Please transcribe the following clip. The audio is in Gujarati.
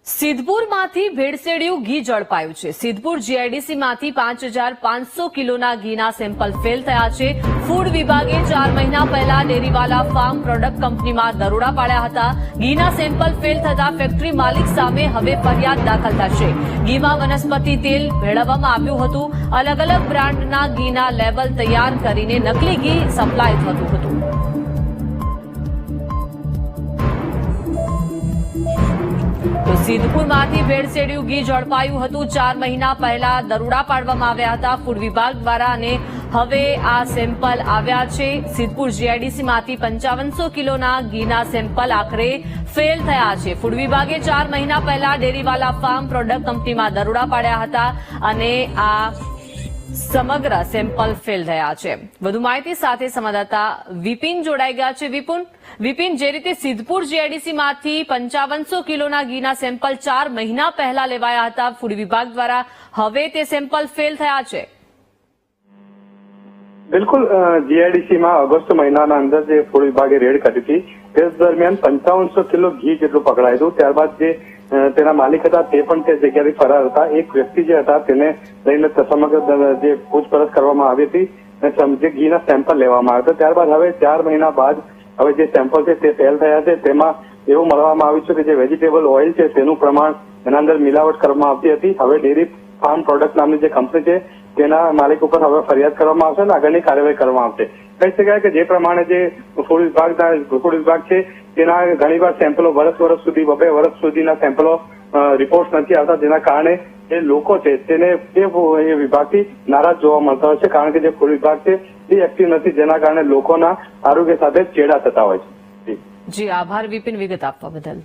સિદ્ધપુરમાંથી ભેળસેળિયું ઘી ઝડપાયું છે। સિદ્ધપુર જીઆઈડીસીમાંથી 5,500 કિલોના ઘીના સેમ્પલ ફેલ થયા છે। ફૂડ વિભાગે 4 મહિના પહેલા ડેરીવાલા ફાર્મ પ્રોડક્ટ કંપનીમાં દરોડા પાડ્યા હતા। ઘીના સેમ્પલ ફેલ થતા ફેક્ટરી માલિક સામે હવે ફરિયાદ દાખલ થશે। ઘીમાં વનસ્પતિ તેલ ભેળવવામાં આવ્યું હતું। અલગ અલગ બ્રાન્ડના ઘીના લેબલ તૈયાર કરીને નકલી ઘી સપ્લાય થતું હતું। તો સિદ્ધપુરમાંથી ભેળસેળિયું ઘી ઝડપાયું હતું। 4 મહિના પહેલા દરોડા પાડવામાં આવ્યા હતા ફૂડ વિભાગ દ્વારા અને હવે આ સેમ્પલ આવ્યા છે। સિદ્ધપુર જીઆઈડીસીમાંથી 5500 કિલોના ઘીના સેમ્પલ આખરે ફેલ થયા છે। ફૂડ વિભાગે 4 મહિના પહેલા ડેરીવાલા ફાર્મ પ્રોડક્ટ કંપનીમાં દરોડા પાડ્યા હતા અને આ સમગ્ર સેમ્પલ ફેલ થયા છે। વધુ માહિતી સાથે સંવાદદાતા વિપિન જોડાઈ ગયા છે। વિપિન, જે રીતે સિદ્ધપુર જીઆઈડીસીમાંથી 5500 કિલોના ઘીના સેમ્પલ 4 મહિના પહેલા લેવાયા હતા ફૂડ વિભાગ દ્વારા, હવે તે સેમ્પલ ફેલ થયા છે। બિલકુલ, જીઆઈડીસીમાં ઓગસ્ટ મહિનાના અંદર જે ફૂડ વિભાગે રેડ કરી હતી તે દરમિયાન 5500 કિલો ઘી જેટલું પકડાયું હતું। ત્યારબાદ જે તેના માલિક હતા તે પણ તે જગ્યાથી ફરાર હતા। એક વ્યક્તિ જે હતા તેને લઈને સમગ્ર જે પૂછપરછ કરવામાં આવી હતી અને જે ઘીના સેમ્પલ લેવામાં આવ્યા હતા। ત્યારબાદ હવે 4 મહિના બાદ હવે જે સેમ્પલ છે તે ફેલ થયા છે। તેમાં એવું મળવામાં આવ્યું છે કે જે વેજીટેબલ ઓઇલ છે તેનું પ્રમાણ એના અંદર મિલાવટ કરવામાં આવતી હતી। હવે ડેરી ફાર્મ પ્રોડક્ટ નામની જે કંપની છે તેના માલિક ઉપર હવે ફરિયાદ કરવામાં આવશે અને આગળની કાર્યવાહી કરવામાં આવશે। કહી શકાય કે જે પ્રમાણે જે ફૂડ વિભાગ છે તેના ઘણીવાર સેમ્પલો વર્ષ સુધી 2 વર્ષ સુધીના સેમ્પલો રિપોર્ટ નથી આવતા, જેના કારણે જે લોકો છે તેને એ વિભાગથી નારાજ જોવા મળતા હોય છે, કારણ કે જે ફૂડ વિભાગ છે એ એક્ટિવ નથી, જેના કારણે લોકોના આરોગ્ય સાથે ચેડા થતા હોય છે। જી આભાર વિપિન, વિગત આપવા બદલ।